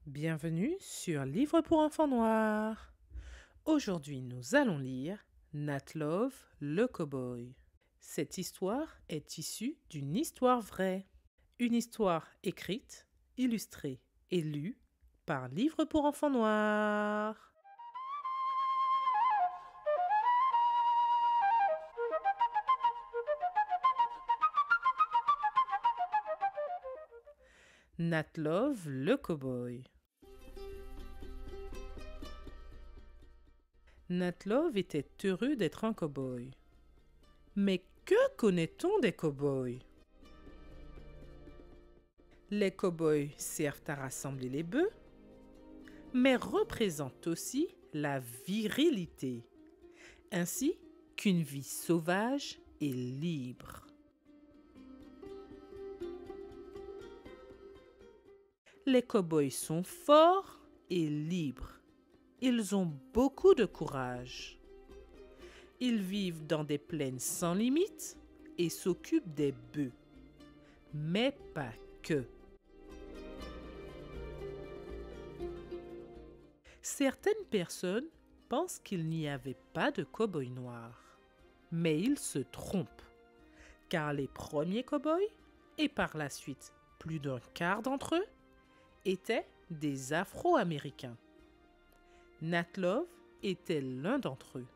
Bienvenue sur Livre pour enfants noirs. Aujourd'hui, nous allons lire Nat Love, le cow-boy. Cette histoire est issue d'une histoire vraie. Une histoire écrite, illustrée et lue par Livre pour enfants noirs. Nat Love, le cow-boy. Nat Love était heureux d'être un cow-boy. Mais que connaît-on des cow-boys? Les cow-boys servent à rassembler les bœufs, mais représentent aussi la virilité, ainsi qu'une vie sauvage et libre. Les cow-boys sont forts et libres. Ils ont beaucoup de courage. Ils vivent dans des plaines sans limite et s'occupent des bœufs. Mais pas que. Certaines personnes pensent qu'il n'y avait pas de cow-boys noirs. Mais ils se trompent, car les premiers cow-boys, et par la suite plus d'un quart d'entre eux, étaient des Afro-Américains. Nat Love était l'un d'entre eux.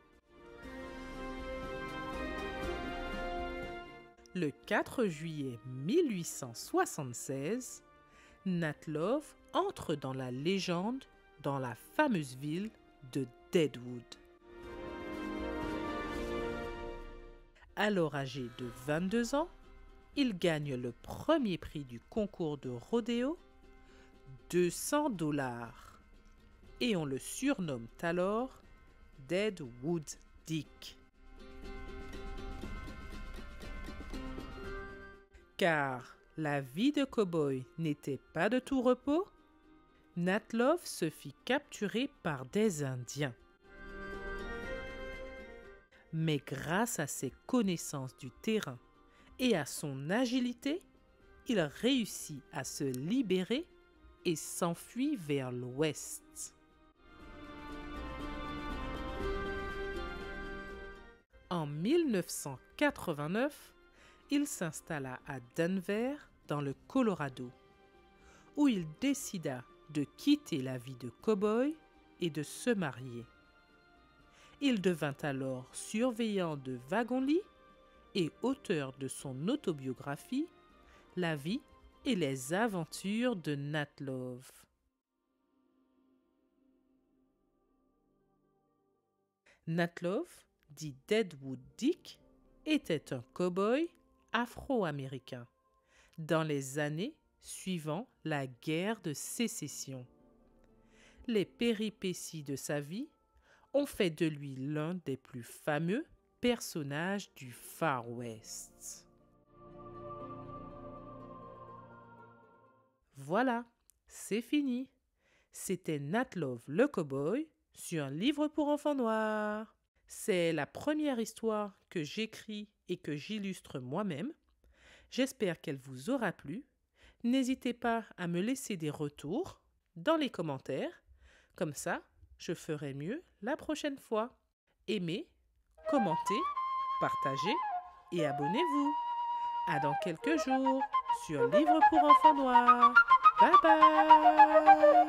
Le 4 juillet 1876, Nat Love entre dans la légende dans la fameuse ville de Deadwood. Alors âgé de 22 ans, il gagne le premier prix du concours de rodéo, $200. Et on le surnomme alors Deadwood Dick. Car la vie de cow-boy n'était pas de tout repos, Nat Love se fit capturer par des Indiens. Mais grâce à ses connaissances du terrain et à son agilité, il réussit à se libérer et s'enfuit vers l'ouest. En 1989, il s'installa à Denver, dans le Colorado, où il décida de quitter la vie de cow-boy et de se marier. Il devint alors surveillant de wagons-lits et auteur de son autobiographie « La vie et les aventures de Nat Love ». Nat Love, dit Deadwood Dick, était un cow-boy afro-américain dans les années suivant la guerre de sécession. Les péripéties de sa vie ont fait de lui l'un des plus fameux personnages du Far West. Voilà, c'est fini. C'était Nat Love le cow-boy sur un livre pour enfants noirs. C'est la première histoire que j'écris et que j'illustre moi-même. J'espère qu'elle vous aura plu. N'hésitez pas à me laisser des retours dans les commentaires. Comme ça, je ferai mieux la prochaine fois. Aimez, commentez, partagez et abonnez-vous. À dans quelques jours sur Livre pour enfants noirs. Bye bye!